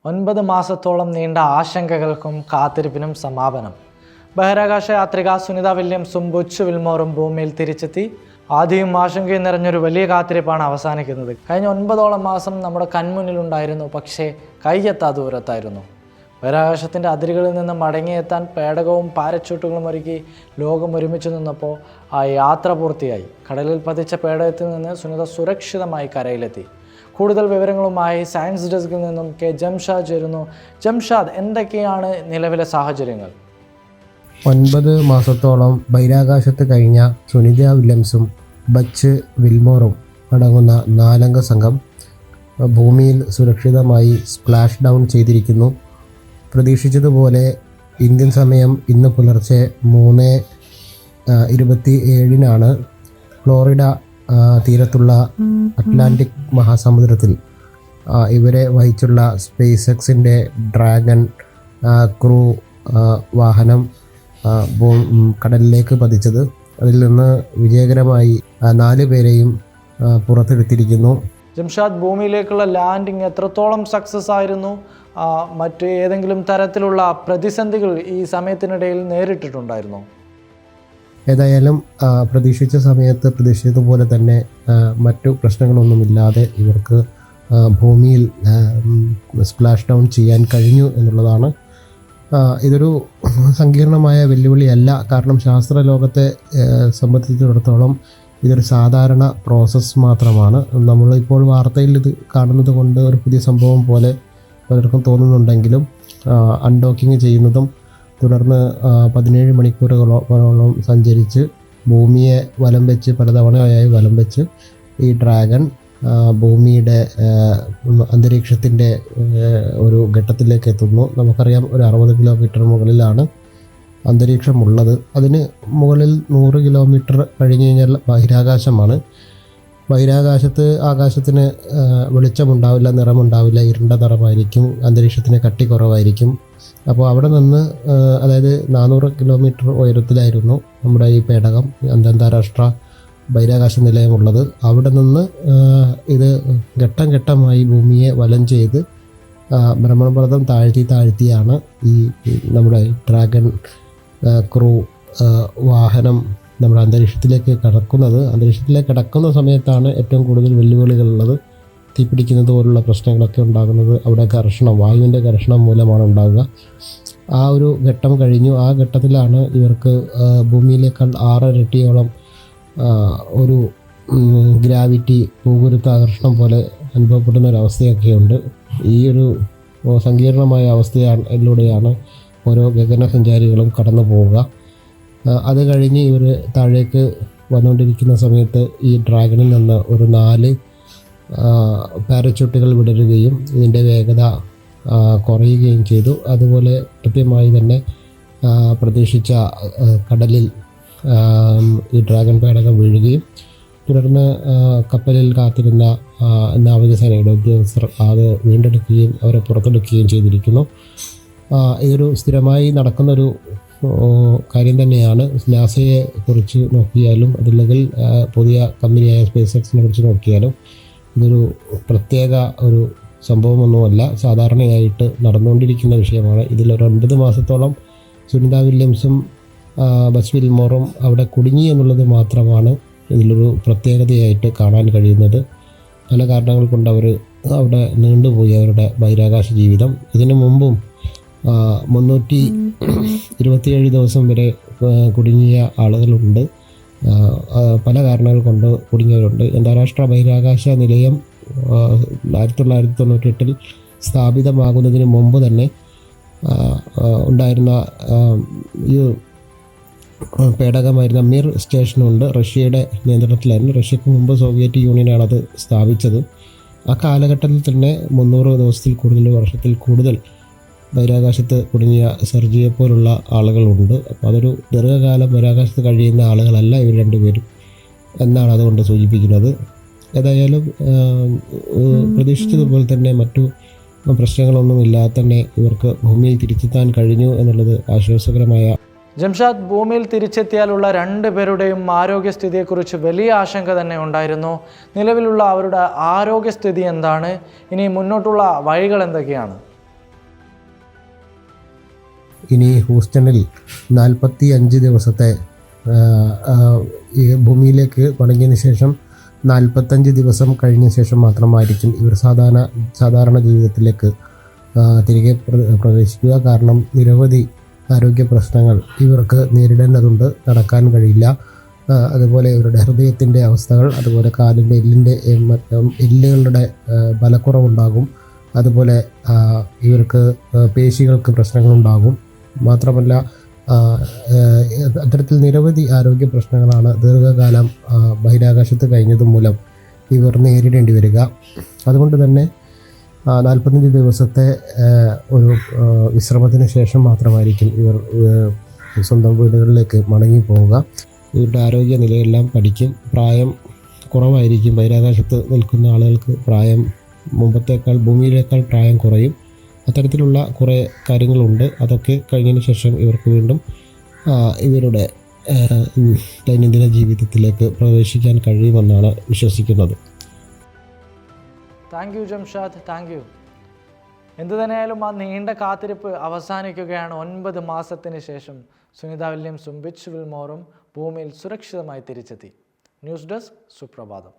9 മാസത്തോളം നീണ്ട ആശങ്കകൾക്കും കാത്തിരിപ്പിനും സമാപനം. ബഹിരാകാശ യാത്രിക സുനിത വില്യംസും ബുച്ച് വിൽമോറും ഭൂമിയിൽ തിരിച്ചെത്തി. ആദ്യവും ആശങ്കയും നിറഞ്ഞൊരു വലിയ കാത്തിരിപ്പാണ് അവസാനിക്കുന്നത്. കഴിഞ്ഞ 9ഓളം മാസം നമ്മുടെ കൺമുന്നിലുണ്ടായിരുന്നു, പക്ഷേ കൈയെത്താ ദൂരത്തായിരുന്നു. ബഹിരാകാശത്തിൻ്റെ അതിരുകളിൽ നിന്ന് മടങ്ങിയെത്താൻ പേടകവും പാരച്യൂട്ടുകളും ഒരുക്കി ലോകം ഒരുമിച്ച് നിന്നപ്പോൾ ആ യാത്ര പൂർത്തിയായി. കടലിൽ പതിച്ച പേടകത്തിൽ നിന്ന് സുനിത സുരക്ഷിതമായി കരയിലെത്തി. കൂടുതൽ വിവരങ്ങളുമായി സയൻസ് ഡെസ്കിൽ നിന്നും കെ ജംഷാദ് ചേരുന്നു. ജംഷാദ്, എന്തൊക്കെയാണ് നിലവിലെ സാഹചര്യങ്ങൾ? 9 മാസത്തോളം ബഹിരാകാശത്ത് കഴിഞ്ഞ സുനിത വില്യംസും ബച്ച് വിൽമോറും അടങ്ങുന്ന 4 അംഗ സംഘം ഭൂമിയിൽ സുരക്ഷിതമായി സ്പ്ലാഷ് ഡൗൺ ചെയ്തിരിക്കുന്നു. പ്രതീക്ഷിച്ചതുപോലെ ഇന്ത്യൻ സമയം ഇന്ന് പുലർച്ചെ 3:27 ഫ്ലോറിഡ തീരത്തുള്ള അറ്റ്ലാന്റിക് മഹാസമുദ്രത്തിൽ ഇവരെ വഹിച്ചുള്ള സ്പേസ് എക്സിൻ്റെ ഡ്രാഗൺ ക്രൂ വാഹനം കടലിലേക്ക് പതിച്ചത്. അതിൽ നിന്ന് വിജയകരമായി 4 പേരെയും പുറത്തെടുത്തിരിക്കുന്നു. ജംഷാദ്, ഭൂമിയിലേക്കുള്ള ലാൻഡിങ് എത്രത്തോളം സക്സസ് ആയിരുന്നു? മറ്റ് ഏതെങ്കിലും തരത്തിലുള്ള പ്രതിസന്ധികൾ ഈ സമയത്തിനിടയിൽ നേരിട്ടിട്ടുണ്ടായിരുന്നോ? ഏതായാലും പ്രതീക്ഷിച്ച സമയത്ത് പ്രതീക്ഷിച്ചതുപോലെ തന്നെ മറ്റു പ്രശ്നങ്ങളൊന്നുമില്ലാതെ ഇവർക്ക് ഭൂമിയിൽ സ്പ്ലാഷ് ഡൗൺ ചെയ്യാൻ കഴിഞ്ഞു എന്നുള്ളതാണ്. ഇതൊരു സങ്കീർണമായ വെല്ലുവിളിയല്ല. കാരണം ശാസ്ത്രലോകത്തെ സംബന്ധിച്ചിടത്തോളം ഇതൊരു സാധാരണ പ്രോസസ്സ് മാത്രമാണ്. നമ്മളിപ്പോൾ വാർത്തയിൽ ഇത് കാണുന്നത് കൊണ്ട് ഒരു പുതിയ സംഭവം പോലെ പലർക്കും തോന്നുന്നുണ്ടെങ്കിലും അൺഡോക്കിങ് ചെയ്യുന്നതും തുടർന്ന് 17 മണിക്കൂറുകളോളം സഞ്ചരിച്ച് ഭൂമിയെ വലം വെച്ച് പലതവണയായി വലം വെച്ച് ഈ ഡ്രാഗൺ ഭൂമിയുടെ അന്തരീക്ഷത്തിൻ്റെ ഒരു ഘട്ടത്തിലേക്ക് എത്തുന്നു. നമുക്കറിയാം, ഒരു 60 കിലോമീറ്റർ മുകളിലാണ് അന്തരീക്ഷമുള്ളത്. അതിന് മുകളിൽ 100 കിലോമീറ്റർ കഴിഞ്ഞ് കഴിഞ്ഞാൽ ബഹിരാകാശമാണ്. ബഹിരാകാശത്ത് ആകാശത്തിന് വെളിച്ചമുണ്ടാവില്ല, നിറമുണ്ടാവില്ല, ഇരുണ്ട നിറമായിരിക്കും, അന്തരീക്ഷത്തിന് കട്ടി കുറവായിരിക്കും. അപ്പോൾ അവിടെ നിന്ന്, അതായത് 400 കിലോമീറ്റർ ഉയരത്തിലായിരുന്നു നമ്മുടെ ഈ പേടകം, അന്താരാഷ്ട്ര ബഹിരാകാശ നിലയമുള്ളത്. അവിടെ നിന്ന് ഇത് ഘട്ടം ഘട്ടമായി ഭൂമിയെ വലം ചെയ്ത് ഭ്രമണപഥം താഴ്ത്തിയാണ് ഈ നമ്മുടെ ഡ്രാഗൺ ക്രൂ വാഹനം നമ്മുടെ അന്തരീക്ഷത്തിലേക്ക് കടക്കുന്നത്. അന്തരീക്ഷത്തിലേക്ക് കടക്കുന്ന സമയത്താണ് ഏറ്റവും കൂടുതൽ വെല്ലുവിളികളുള്ളത്. തീപിടിക്കുന്നത് പോലുള്ള പ്രശ്നങ്ങളൊക്കെ ഉണ്ടാകുന്നത് അവിടെ വായുവിൻ്റെ ഘർഷണം മൂലമാണ് ഉണ്ടാകുക. ആ ഒരു ഘട്ടം കഴിഞ്ഞു. ആ ഘട്ടത്തിലാണ് ഇവർക്ക് ഭൂമിയിലേക്കാൾ 6 ഇരട്ടിയോളം ഒരു ഗ്രാവിറ്റി, ഭൂഗുരുത്വാകർഷണം പോലെ അനുഭവപ്പെടുന്ന ഒരവസ്ഥയൊക്കെയുണ്ട്. ഈ ഒരു സങ്കീർണമായ അവസ്ഥയിലൂടെയാണ് ഓരോ ഗഗനസഞ്ചാരികളും കടന്നു പോവുക. അത് കഴിഞ്ഞ് ഇവർ താഴേക്ക് വന്നുകൊണ്ടിരിക്കുന്ന സമയത്ത് ഈ ഡ്രാഗണിൽ നിന്ന് ഒരു 4 പാരച്യൂട്ടുകൾ വിടരുകയും ഇതിൻ്റെ വേഗത കുറയുകയും ചെയ്തു. അതുപോലെ കൃത്യമായി തന്നെ പ്രതീക്ഷിച്ച കടലിൽ ഈ ഡ്രാഗൺ പേടകം വീഴുകയും തുടർന്ന് കപ്പലിൽ കാത്തിരുന്ന നാവികസേനയുടെ ഉദ്യോഗസ്ഥർ അത് വീണ്ടെടുക്കുകയും അവരെ പുറത്തെടുക്കുകയും ചെയ്തിരിക്കുന്നു. ഇതൊരു സ്ഥിരമായി നടക്കുന്നൊരു കാര്യം തന്നെയാണ്. നാസയെ കുറിച്ച് നോക്കിയാലും അതല്ലെങ്കിൽ പുതിയ കമ്പനിയായ സ്പേസ് എക്സിനെ കുറിച്ച് നോക്കിയാലും ഇതൊരു പ്രത്യേക ഒരു സംഭവമൊന്നുമല്ല, സാധാരണയായിട്ട് നടന്നുകൊണ്ടിരിക്കുന്ന വിഷയമാണ്. ഇതിലൊരു 9 മാസത്തോളം സുനിത വില്യംസും ബച്ച് വിൽമോറും അവിടെ കുടുങ്ങി എന്നുള്ളത് മാത്രമാണ് ഇതിലൊരു പ്രത്യേകതയായിട്ട് കാണാൻ കഴിയുന്നത്. പല കാരണങ്ങൾ കൊണ്ട് അവർ അവിടെ നീണ്ടുപോയി അവരുടെ ബഹിരാകാശ ജീവിതം. ഇതിനു മുമ്പും 327 ദിവസം വരെ കുടുങ്ങിയ ആളുകളുണ്ട്. പല കാരണങ്ങൾ കൊണ്ട് കുടുങ്ങിയവരുണ്ട്. അന്താരാഷ്ട്ര ബഹിരാകാശ നിലയം 1998 സ്ഥാപിതമാകുന്നതിന് മുമ്പ് തന്നെ ഉണ്ടായിരുന്ന ഈ പേടകമായിരുന്ന മിർ സ്റ്റേഷനുണ്ട്. റഷ്യയുടെ നിയന്ത്രണത്തിലായിരുന്നു. റഷ്യക്ക് മുമ്പ് സോവിയറ്റ് യൂണിയനാണ് അത് സ്ഥാപിച്ചത്. ആ കാലഘട്ടത്തിൽ തന്നെ 300 ദിവസത്തിൽ കൂടുതൽ, വർഷത്തിൽ കൂടുതൽ ബഹിരാകാശത്ത് കുടുങ്ങിയ സെർജിയെ പോലുള്ള ആളുകളുണ്ട്. അപ്പോൾ അതൊരു ദീർഘകാലം ബഹിരാകാശത്ത് കഴിയുന്ന ആളുകളല്ല ഇവർ 2 പേരും എന്നാണ് അതുകൊണ്ട് സൂചിപ്പിക്കുന്നത്. ഏതായാലും പ്രതീക്ഷിച്ചതുപോലെ തന്നെ മറ്റു പ്രശ്നങ്ങളൊന്നുമില്ലാതെ തന്നെ ഇവർക്ക് ഭൂമിയിൽ തിരിച്ചെത്താൻ കഴിഞ്ഞു എന്നുള്ളത് ആശ്വാസകരമായ. ജംഷാദ്, ഭൂമിയിൽ തിരിച്ചെത്തിയാലുള്ള 2 പേരുടെയും ആരോഗ്യസ്ഥിതിയെക്കുറിച്ച് വലിയ ആശങ്ക തന്നെ ഉണ്ടായിരുന്നു. നിലവിലുള്ള അവരുടെ ആരോഗ്യസ്ഥിതി എന്താണ്? ഇനി മുന്നോട്ടുള്ള വഴികൾ എന്തൊക്കെയാണ്? ഇനി ഹൂസ്റ്റണിൽ 45 ദിവസത്തെ ഈ ഭൂമിയിലേക്ക് മടങ്ങിയതിന് ശേഷം 45 ദിവസം കഴിഞ്ഞ ശേഷം മാത്രമായിരിക്കും ഇവർ സാധാരണ ജീവിതത്തിലേക്ക് തിരികെ പ്രവേശിക്കുക. കാരണം നിരവധി ആരോഗ്യ പ്രശ്നങ്ങൾ ഇവർക്ക് നേരിടേണ്ടതുണ്ട്, നടക്കാൻ കഴിയില്ല. അതുപോലെ ഇവരുടെ ഹൃദയത്തിൻ്റെ അവസ്ഥകൾ, അതുപോലെ കാലിൻ്റെ എല്ലുകളുടെ ബലക്കുറവുണ്ടാകും. അതുപോലെ ഇവർക്ക് പേശികൾക്ക് പ്രശ്നങ്ങളുണ്ടാകും. മാത്രമല്ല അത്തരത്തിൽ നിരവധി ആരോഗ്യ പ്രശ്നങ്ങളാണ് ദീർഘകാലം ബഹിരാകാശത്ത് കഴിഞ്ഞത് മൂലം ഇവർ നേരിടേണ്ടി വരിക. അതുകൊണ്ട് തന്നെ 45 ദിവസത്തെ ഒരു വിശ്രമത്തിന് ശേഷം മാത്രമായിരിക്കും ഇവർ സ്വന്തം വീടുകളിലേക്ക് മടങ്ങി പോവുക. ഇവരുടെ ആരോഗ്യനിലയെല്ലാം പഠിക്കും. പ്രായം കുറവായിരിക്കും. ബഹിരാകാശത്ത് നിൽക്കുന്ന ആളുകൾക്ക് പ്രായം ഭൂമിയിലേക്കാൾ പ്രായം കുറയും. അത്തരത്തിലുള്ള കുറേ കാര്യങ്ങളുണ്ട്. അതൊക്കെ കഴിഞ്ഞതിന് ശേഷം ഇവർക്ക് വീണ്ടും ഇവരുടെ ദൈനംദിന ജീവിതത്തിലേക്ക് പ്രവേശിക്കാൻ കഴിയുമെന്നാണ് വിശ്വസിക്കുന്നത്. Thank you Jamshad, thank you. എന്തു തന്നെയായാലും ആ നീണ്ട കാത്തിരിപ്പ് അവസാനിക്കുകയാണ്. 9 മാസത്തിന് ശേഷം സുനിത വില്യംസും ബുച്ച് വിൽമോറും ഭൂമിയിൽ സുരക്ഷിതമായി തിരിച്ചെത്തി. ന്യൂസ് ഡെസ്ക്, സുപ്രഭാതം.